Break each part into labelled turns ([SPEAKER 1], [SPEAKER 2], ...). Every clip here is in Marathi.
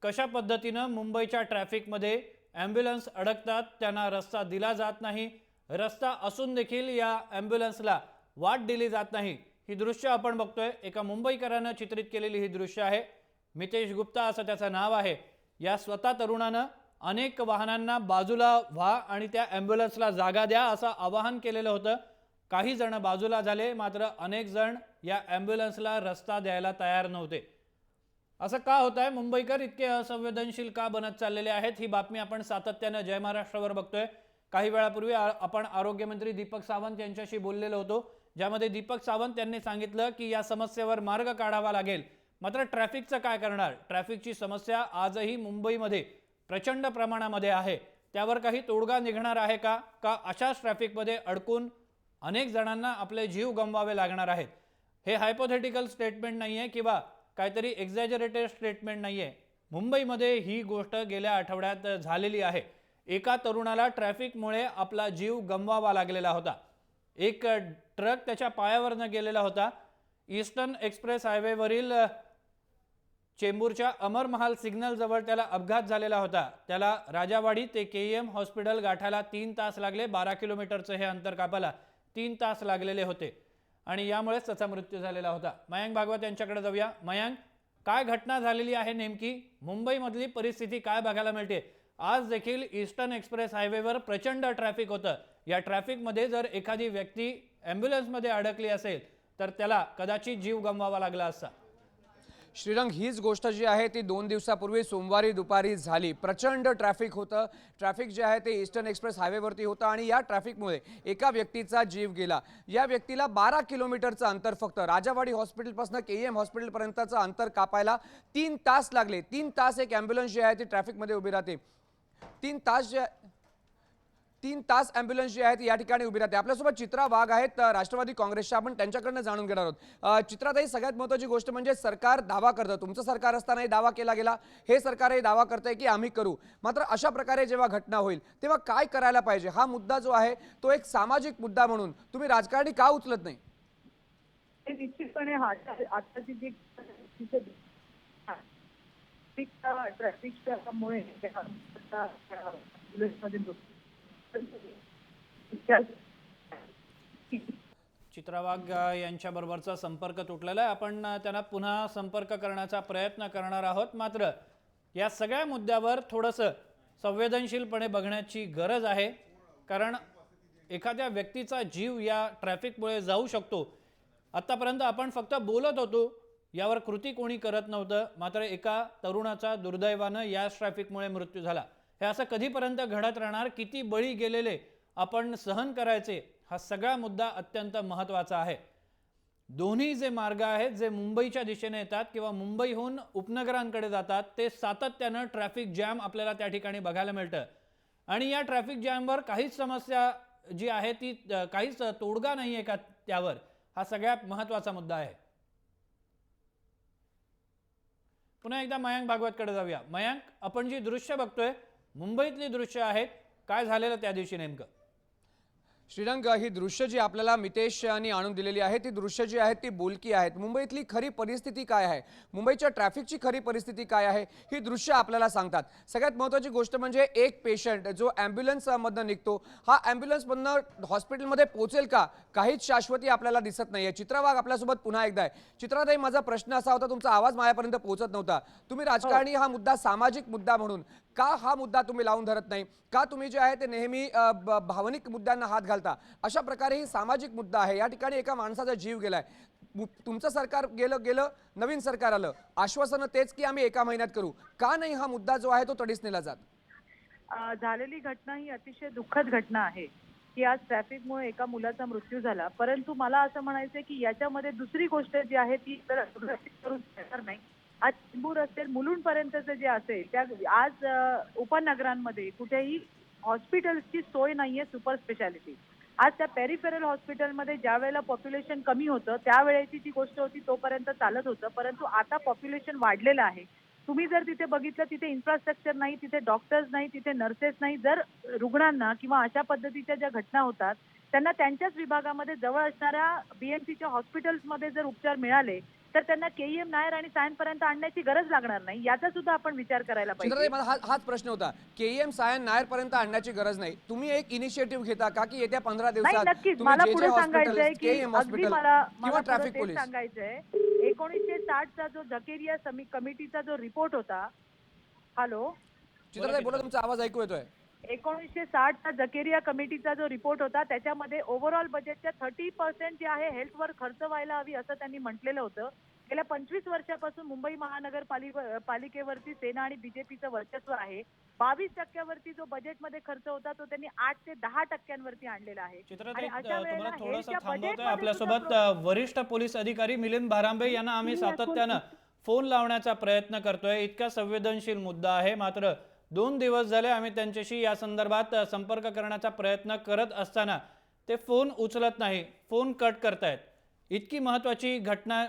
[SPEAKER 1] कशा पद्धतीनं मुंबईच्या ट्रॅफिकमध्ये ॲम्ब्युलन्स अडकतात, त्यांना रस्ता दिला जात नाही, रस्ता असून देखील या ॲम्ब्युलन्सला वाट दिली जात नाही। ही दृश्य आपण बघतोय, एका मुंबईकरानं चित्रित केलेली ही दृश्य आहे। मितेश गुप्ता असं त्याचं नाव आहे। या स्वतः तरुणानं अनेक वाहनांना बाजूला व्हा आणि त्या ॲम्ब्युलन्सला जागा द्या असं आवाहन केलेलं होतं। काही जण बाजूला झाले, मात्र अनेक जण या ॲम्ब्युलन्सला रस्ता द्यायला तयार नव्हते। असं का होत आहे? मुंबईकर इतके असंवेदनशील का बनत चाललेले आहेत? ही बातमी आपण सातत्याने जय महाराष्ट्रावर बघतोय। काही वेळापूर्वी आपण आरोग्यमंत्री दीपक सावंत यांच्याशी बोललेलो होतो, ज्यामध्ये दीपक सावंत यांनी सांगितलं की या समस्येवर मार्ग काढावा लागेल। मात्र ट्रॅफिकचं काय करणार? ट्रॅफिकची समस्या आजही मुंबईमध्ये प्रचंड प्रमाणामध्ये आहे। त्यावर काही तोडगा निघणार आहे का? का अशाच ट्रॅफिकमध्ये अडकून अनेक जणांना आपले जीव गमवावे लागणार आहेत? हे हायपोथेटिकल स्टेटमेंट नाहीये किंवा काहीतरी एक्झॅजरेटेड स्टेटमेंट नाहीये। मुंबईमध्ये ही गोष्ट गेल्या आठवड्यात झालेली आहे। एका तरुणाला ट्रॅफिकमुळे आपला जीव गमवावा लागलेला होता। एक ट्रक त्याच्या पायावरनं गेलेला होता। ईस्टर्न एक्सप्रेस हायवेवरील चेंबूरच्या अमर महाल सिग्नल जवळ त्याला अपघात झालेला होता। त्याला राजावाडी ते केईएम हॉस्पिटल गाठायला 3 तास लागले। 12 किलोमीटरचं हे अंतर कापायला 3 तास लागलेले होते आणि यामुळेच त्याचा मृत्यू झालेला होता। मयांक भागवत यांच्याकडे जाऊया। मयांक, काय घटना झालेली आहे नेमकी? मुंबईमधली परिस्थिती काय बघायला मिळते? आज देखील ईस्टर्न एक्सप्रेस हायवेवर प्रचंड ट्रॅफिक होतं। या ट्रॅफिकमध्ये जर एखादी व्यक्ती ॲम्ब्युलन्समध्ये अडकली असेल तर त्याला कदाचित जीव गमवावा लागला असता।
[SPEAKER 2] श्रीरंग, हीच गोष्ट जी आहे ती 2 दिवसापूर्वी सोमवारी दुपारी झाली। प्रचंड ट्रॅफिक होतं। ट्रॅफिक जे आहे ते ईस्टर्न एक्सप्रेस हायवेवरती होतं आणि या ट्रॅफिकमुळे एका व्यक्तीचा जीव गेला। या व्यक्तीला 12 किलोमीटरचं अंतर, फक्त राजावाडी हॉस्पिटलपासून केईएम हॉस्पिटलपर्यंतचं अंतर कापायला 3 तास लागले। 3 तास एक ॲम्ब्युलन्स जी आहे ती ट्रॅफिकमध्ये उभी राहते। 3 तास ॲम्ब्युलन्स जी आहे ती या ठिकाणी उभी राहते। आपल्यासोबत चित्रा वाघ आहेत, राष्ट्रवादी काँग्रेसच्या। आपण त्यांच्याकडनं जाणून घेणार आहोत। चित्राताई, सगळ्यात महत्त्वाची गोष्ट म्हणजे सरकार दावा करतं, तुमचं सरकार असतानाही दावा केला गेला, हे सरकारही दावा करतंय की आम्ही करू। मात्र अशा प्रकारे जेव्हा घटना होईल तेव्हा काय करायला पाहिजे? हा मुद्दा जो आहे तो एक सामाजिक मुद्दा म्हणून तुम्ही राजकारणी का उचलत नाही?
[SPEAKER 3] निश्चितपणे आताची जी ट्रॅफिकच्यामुळे
[SPEAKER 1] चित्रा वाघ यांच्याबरोबरचा संपर्क तुटलेला आहे। आपण त्यांना पुन्हा संपर्क करण्याचा प्रयत्न करणार आहोत। मात्र या सगळ्या मुद्द्यावर थोडंसं संवेदनशीलपणे बघण्याची गरज आहे, कारण एखाद्या व्यक्तीचा जीव या ट्रॅफिकमुळे जाऊ शकतो। आतापर्यंत आपण फक्त बोलत होतो, यावर कृती कोणी करत नव्हतं। मात्र एका तरुणाचा दुर्दैवानं याच ट्रॅफिकमुळे मृत्यू झाला। हे असं कधीपर्यंत घडत राहणार? किती बळी गेलेले आपण सहन करायचे? हा सगळा मुद्दा अत्यंत महत्त्वाचा आहे। दोन्ही जे मार्ग आहेत, जे मुंबईच्या दिशेने येतात किंवा मुंबईहून उपनगरांकडे जातात, ते सातत्यानं ट्रॅफिक जॅम आपल्याला त्या ठिकाणी बघायला मिळतं आणि या ट्रॅफिक जॅमवर काहीच समस्या जी आहे ती काहीच तोडगा नाही आहे का त्यावर? हा सगळ्यात महत्त्वाचा मुद्दा आहे। पुन्हा एकदा मयांक भागवतकडे जाऊया। मयांक, आपण जी दृश्य बघतोय मुंबईतली दृश्य आहेत, काय झालेलं त्या दिवशी नेमकं?
[SPEAKER 2] श्रीरंग, ही दृश्य जी आपल्याला मितेश यांनी आणून दिलेली आहे ती दृश्य जी आहेत ती बोलकी आहेत। मुंबईतली खरी परिस्थिती काय आहे, मुंबईच्या ट्रॅफिकची खरी परिस्थिती काय आहे, ही दृश्य आपल्याला सांगतात। सगळ्यात महत्त्वाची गोष्ट म्हणजे एक पेशंट जो ॲम्ब्युलन्समधनं निघतो, हा ॲम्ब्युलन्समधनं हॉस्पिटलमध्ये पोहोचेल का, काहीच शाश्वती आपल्याला दिसत नाही आहे। चित्रा वाघ आपल्यासोबत पुन्हा एकदा आहे। चित्राताई, माझा प्रश्न असा होता, तुमचा आवाज माझ्यापर्यंत पोहोचत नव्हता। तुम्ही राजकारणी हा मुद्दा सामाजिक मुद्दा म्हणून का हा मुद्दा तुम्ही लावून धरत नाही? का तुम्ही जे आहे ते नेहमी भावनिक मुद्द्यांना हात घालता? अशा प्रकारे ही सामाजिक मुद्दा आहे। या ठिकाणी एका माणसाचा जीव गेलाय। तुमचं सरकार गेलं, नवीन सरकार आलं, आश्वासनं तेच की आम्ही एका महिन्यात करू। का नाही हा मुद्दा जो आहे तो तडीस नेला जात?
[SPEAKER 3] झालेली घटना ही अतिशय दुःखद घटना आहे की आज ट्रॅफिकमुळे एका मुलाचा मृत्यू झाला। परंतु मला असं म्हणायचं की याच्यामध्ये दुसरी गोष्ट जी आहे ती तर दुर्लक्षित करून चालणार नाही। आज चेंबूर असेल, मुलुंडपर्यंतचं जे असेल, त्या आज उपनगरांमध्ये कुठेही हॉस्पिटल्सची सोय नाहीये सुपर स्पेशालिटी। आज त्या पेरिफेरल हॉस्पिटलमध्ये ज्या वेळेला पॉप्युलेशन कमी होतं त्यावेळेची जी गोष्ट होती तोपर्यंत चालत होतं, परंतु आता पॉप्युलेशन वाढलेलं आहे। तुम्ही जर तिथे बघितलं, तिथे इन्फ्रास्ट्रक्चर नाही, तिथे डॉक्टर्स नाही, तिथे नर्सेस नाही। जर रुग्णांना किंवा अशा पद्धतीच्या ज्या घटना होतात त्यांना त्यांच्याच विभागामध्ये जवळ असणाऱ्या बीएमसीच्या हॉस्पिटल्समध्ये जर उपचार मिळाले तर त्यांना केईएम नायर आणि सायन पर्यंत आणण्याची गरज लागणार नाही, याचा सुद्धा आपण विचार करायला पाहिजे.
[SPEAKER 2] चित्राताई, मला हाच प्रश्न होता. केईएम सायन नायर पर्यंत आणण्याची गरज नाही. तुम्ही एक इनिशिएटिव्ह घेता का की येत्या 15
[SPEAKER 3] नाही,
[SPEAKER 2] दिवसात
[SPEAKER 3] नक्कीच
[SPEAKER 2] तुम्ही
[SPEAKER 3] मला
[SPEAKER 2] जे
[SPEAKER 3] पुढे
[SPEAKER 2] हॉस्पिटल,
[SPEAKER 3] सांगायचंय की
[SPEAKER 2] केईएम
[SPEAKER 3] अगदी
[SPEAKER 2] हॉस्पिटल
[SPEAKER 3] मला
[SPEAKER 2] किंवा
[SPEAKER 3] पुढे
[SPEAKER 2] ट्रॅफिक
[SPEAKER 3] तेच
[SPEAKER 2] पोलीस?
[SPEAKER 3] सांगायचंय. 1960चा जो झकेरिया कमिटीचा जो रिपोर्ट होता. हॅलो,
[SPEAKER 2] चित्राताई बोला, तुमचा आवाज ऐकू येतोय.
[SPEAKER 3] 1960चा झकेरिया कमिटीचा जो रिपोर्ट होता त्याच्यामध्ये ओव्हरऑल बजेटच्या 30% जे आहे हेल्थवर खर्च व्हायला हवी असं त्यांनी म्हटलेलं होतं. गेल्या 25 वर्षापासून मुंबई महानगरपालिकेवरती सेना आणि बीजेपीचं वर्चस्व आहे. 22% जो बजेटमध्ये खर्च होता तो त्यांनी 8 ते 10% आणलेला आहे.
[SPEAKER 1] चित्राताई,
[SPEAKER 3] आणि अशा वेळेला
[SPEAKER 1] तुम्हाला थोडंसं
[SPEAKER 3] हेल्थच्या
[SPEAKER 1] थांबवतोय.
[SPEAKER 3] बजेटमध्ये
[SPEAKER 1] आपल्यासोबत
[SPEAKER 3] सुद्धा
[SPEAKER 1] वरिष्ठ पोलीस अधिकारी मिलिंद भारांबे यांना आम्ही सातत्यानं फोन लावण्याचा प्रयत्न करतोय. इतका संवेदनशील मुद्दा आहे, मात्र 2 दिवस झाले आम्ही त्यांच्याशी या संदर्भात संपर्क करण्याचा प्रयत्न करत असताना ते फोन उचलत नाही, फोन कट करतायत. इतकी महत्वाची घटना.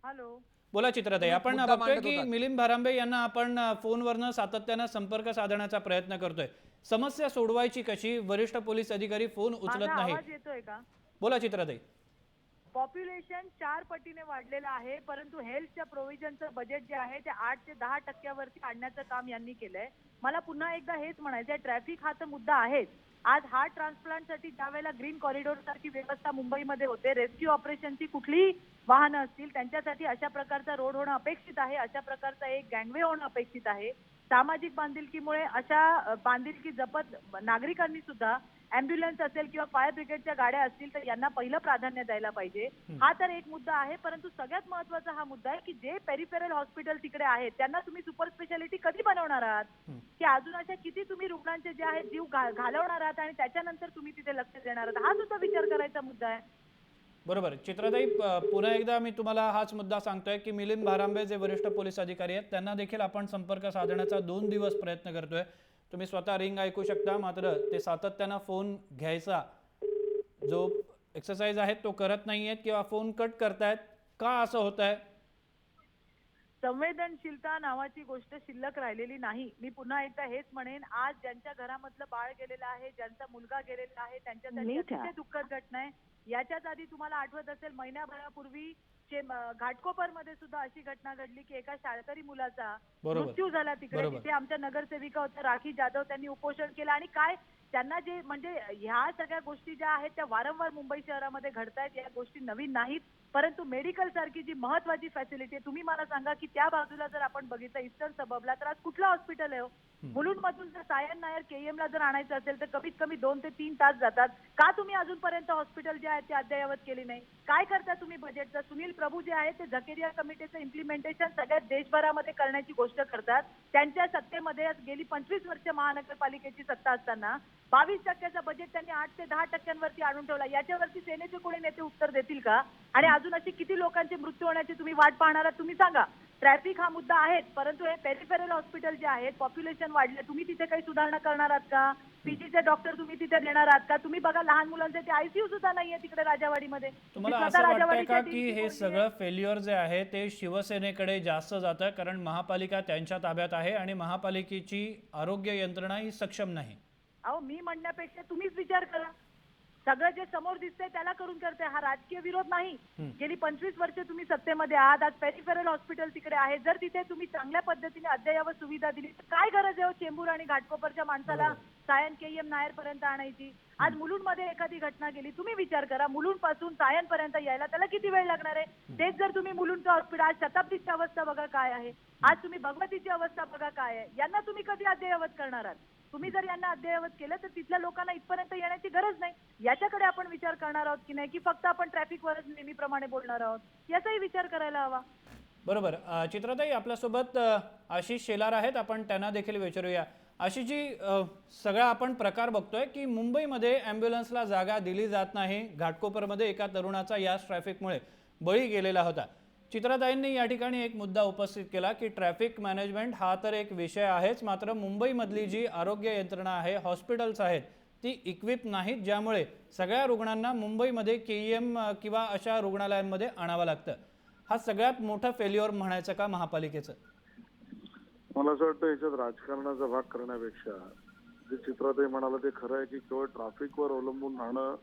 [SPEAKER 3] हॅलो,
[SPEAKER 1] बोला चित्राताई, आपण
[SPEAKER 2] मुद्दा
[SPEAKER 1] बघतोय
[SPEAKER 2] मांडत
[SPEAKER 1] की
[SPEAKER 2] होतात.
[SPEAKER 1] मिलिंद भारांबे यांना आपण फोनवरनं सातत्यानं संपर्क साधण्याचा प्रयत्न करतोय. समस्या सोडवायची कशी? वरिष्ठ पोलीस अधिकारी फोन उचलत
[SPEAKER 3] माझा
[SPEAKER 1] नाही.
[SPEAKER 3] आवाज येतोय का?
[SPEAKER 1] बोला चित्राताई.
[SPEAKER 3] पॉप्युलेशन 4 पटीने वाढलेलं आहे, परंतु हेल्थच्या प्रोव्हिजनचं बजेट जे आहे ते 8 ते 10% आणण्याचं काम यांनी केलंय. मला पुन्हा एकदा हेच म्हणायचंय, ट्रॅफिक हा तर मुद्दा आहेच. आज हार्ट ट्रान्सप्लांटसाठी ज्या वेळेला ग्रीन कॉरिडॉर सारखी व्यवस्था मुंबईमध्ये होते, रेस्क्यू ऑपरेशनची कुठलीही वाहनं असतील त्यांच्यासाठी अशा प्रकारचा रोड होणं अपेक्षित आहे, अशा प्रकारचा एक गँगवे होणं अपेक्षित आहे. सामाजिक बांधिलकीमुळे अशा बांधिलकी जपत नागरिकांनी सुद्धा अँब्युलन्स असेल किंवा फायर ब्रिगेडच्या गाड्या असतील तर यांना पहिलं प्राधान्य द्यायला पाहिजे. हा तर एक मुद्दा आहे, परंतु सगळ्यात महत्त्वाचा हा मुद्दा आहे की जे पेरिफेरल हॉस्पिटल तिकडे आहेत त्यांना तुम्ही सुपर स्पेशालिटी कधी बनवणार आहात, की अजून अशा किती तुम्ही रुग्णांचे जे आहेत जीव घालवणार आहात आणि त्याच्यानंतर तुम्ही तिथे लक्ष देणार आहात, हा सुद्धा विचार करायचा मुद्दा आहे.
[SPEAKER 1] बरोबर. चित्राताई, पुन्हा एकदा मी तुम्हाला हाच मुद्दा सांगतोय की मिलिंद भारांबे जे वरिष्ठ पोलीस अधिकारी आहेत त्यांना देखील आपण संपर्क साधण्याचा 2 दिवस प्रयत्न करतोय. तुम्ही स्वतः रिंग ऐकू शकता, मात्र ते सातत्यानं फोन घ्यायचा जो एक्सरसाइज आहे तो करत नाहीयेत किंवा फोन कट करतायत. का असं होत आहे?
[SPEAKER 3] संवेदनशीलता नावाची गोष्ट शिल्लक राहिलेली नाही. मी पुन्हा एकदा हेच म्हणेन, आज ज्यांच्या घरामधलं बाळ गेलेलं आहे, ज्यांचा मुलगा गेलेला आहे, त्यांच्यासाठी अतिशय दुःखद घटना आहे. याच्याच आधी तुम्हाला आठवत असेल महिन्याभरापूर्वी घाटकोपरमध्ये सुद्धा अशी घटना घडली की एका शाळकरी मुलाचा मृत्यू झाला तिकडे. तिथे आमच्या नगरसेविका होत्या राखी जाधव, त्यांनी उपोषण केलं आणि काय त्यांना जे म्हणजे ह्या सगळ्या गोष्टी ज्या आहेत त्या वारंवार मुंबई शहरामध्ये घडतायत. या गोष्टी नवीन नाहीत, परंतु मेडिकल सारखी जी महत्वाची फॅसिलिटी तुम्ही मला सांगा की त्या बाजूला जर आपण बघितलं ईस्टर्न सबबला तर आज कुठलं हॉस्पिटल आहे? मुलुंडमधून जर सायन नायर केईएम ला जर आणायचं असेल तर कमीत कमी 2 ते 3 तास जातात. का तुम्ही अजूनपर्यंत हॉस्पिटल जे आहेत ते अद्ययावत केली नाही? काय करता तुम्ही बजेटचं? सुनील प्रभू जे आहे ते झकेरिया कमिटीचं इम्प्लिमेंटेशन सगळ्या देशभरामध्ये करण्याची गोष्ट करतात. त्यांच्या सत्तेमध्ये गेली 25 वर्ष महानगरपालिकेची सत्ता असताना 22% बजेट त्यांनी 8 ते 10% आणून ठेवला. याच्यावरती सेनेचे कोणी नेते उत्तर देतील का? आणि अजून अशी किती लोकांचे मृत्यू होण्याची तुम्ही वाट पाहणार आहात? तुम्ही सांगा. ट्रॅफिक हा मुद्दा आहे, परंतु हे पेरिफेरल हॉस्पिटल जे आहेत, पॉप्युलेशन वाढले, तुम्ही तिथे काही सुधारणा करणार आहात का? पीजीचे डॉक्टर तुम्ही तिथे देणार आहात का? तुम्ही बघा लहान मुलांचे ते आयसीयू सुद्धा नाहीये तिकडे राजावाडीमध्ये.
[SPEAKER 1] तुम्हाला असं वाटतंय का की हे सगळं फेल्युअर जे आहे ते शिवसेनेकडे जास्त जातं, कारण महापालिका त्यांच्या ताब्यात आहे आणि महापालिकेची आरोग्य यंत्रणा ही सक्षम नाही?
[SPEAKER 3] अहो, मी म्हणण्यापेक्षा तुम्हीच विचार करा. सगळं जे समोर दिसतंय त्याला करून करते. हा राजकीय विरोध नाही. गेली 25 वर्ष तुम्ही सत्तेमध्ये आहात. आज पेरिफेरल हॉस्पिटल तिकडे आहे. जर तिथे तुम्ही चांगल्या पद्धतीने अद्ययावत सुविधा दिली तर काय गरज आहे चेंबूर आणि घाटकोपरच्या माणसाला सायन केईएम नायर पर्यंत आणायची? आज मुलुंडमध्ये एखादी घटना गेली, तुम्ही विचार करा, मुलुंड पासून सायन पर्यंत यायला त्याला किती वेळ लागणार आहे? तेच जर तुम्ही मुलुंडचं हॉस्पिटल, आज शताब्दीची अवस्था बघा काय आहे, आज तुम्ही भगवतीची अवस्था बघा काय आहे. यांना तुम्ही कधी अद्ययावत करणार आहात? तुम्ही जर यांना अद्ययावत केलं तर तिथल्या लोकांना इथपर्यंत येण्याची गरज नाही. याच्याकडे आपण विचार करणार आहोत की नाही, की फक्त आपण ट्रॅफिकवरच नेहमीप्रमाणे बोलणार आहोत? याचाही विचार करायला हवा.
[SPEAKER 1] बरोबर. चित्राताई, आपल्यासोबत आशिष शेलार आहेत, आपण त्यांना देखील विचारूया. आशिषजी, सगळा आपण प्रकार बघतोय की मुंबईमध्ये ॲम्ब्युलन्सला जागा दिली जात नाही. घाटकोपरमध्ये एका तरुणाचा याच ट्रॅफिकमुळे बळी गेलेला होता. चित्राताईंनी या ठिकाणी एक मुद्दा उपस्थित केला की ट्रॅफिक मॅनेजमेंट हा तर एक विषय आहेच, मात्र मुंबईमधली जी आरोग्य यंत्रणा आहे, हॉस्पिटल्स आहेत, ती इक्विप नाहीत, ज्यामुळे सगळ्या रुग्णांना मुंबईमध्ये केईएम किंवा अशा रुग्णालयांमध्ये आणावं लागतं. हा सगळ्यात मोठं फेल्युअर म्हणायचं का महापालिकेचं?
[SPEAKER 4] मला असं वाटतं याच्यात राजकारणाचा भाग करण्यापेक्षा जे चित्राताई म्हणाला ते खरं आहे की केवळ ट्रॅफिकवर अवलंबून राहणं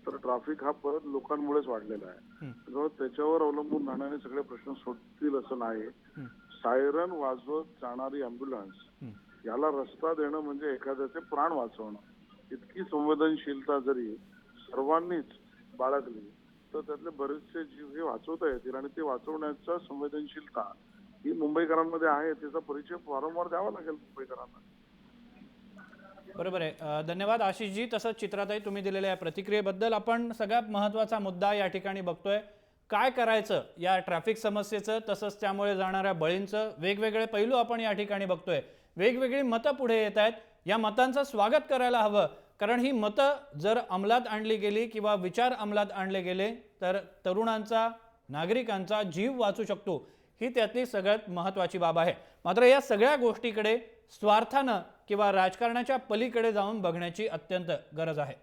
[SPEAKER 4] तर ट्रॅफिक हा परत लोकांमुळेच वाढलेला आहे. त्यामुळे त्याच्यावर अवलंबून राहणारे सगळे प्रश्न सुटतील असं नाही. सायरन वाजवत जाणारी अँब्युलन्स याला रस्ता देणं म्हणजे एखाद्याचे प्राण वाचवणं. इतकी संवेदनशीलता जरी सर्वांनीच बाळगली तर त्यातले बरेचसे जीव हे वाचवता येतील आणि ते वाचवण्याचा संवेदनशीलता ही मुंबईकरांमध्ये आहे. त्याचा परिचय वारंवार द्यावा लागेल मुंबईकरांना.
[SPEAKER 1] बरोबर आहे. धन्यवाद आशिषजी. तसंच चित्राताई तुम्ही दिलेल्या या प्रतिक्रियेबद्दल. आपण सगळ्यात महत्त्वाचा मुद्दा या ठिकाणी बघतोय, काय करायचं या ट्रॅफिक समस्येचं, तसंच त्यामुळे जाणाऱ्या बळींचं वेगवेगळे पैलू आपण या ठिकाणी बघतोय. वेगवेगळी मतं पुढे येत आहेत. या मतांचं स्वागत करायला हवं, कारण ही मतं जर अंमलात आणली गेली किंवा विचार अंमलात आणले गेले तर तरुणांचा, नागरिकांचा जीव वाचू शकतो. ही त्यातली सगळ्यात महत्त्वाची बाब आहे. मात्र या सगळ्या गोष्टीकडे स्वार्थानं किंवा राजकारणाच्या पलीकडे जाऊन बघण्याची अत्यंत गरज आहे.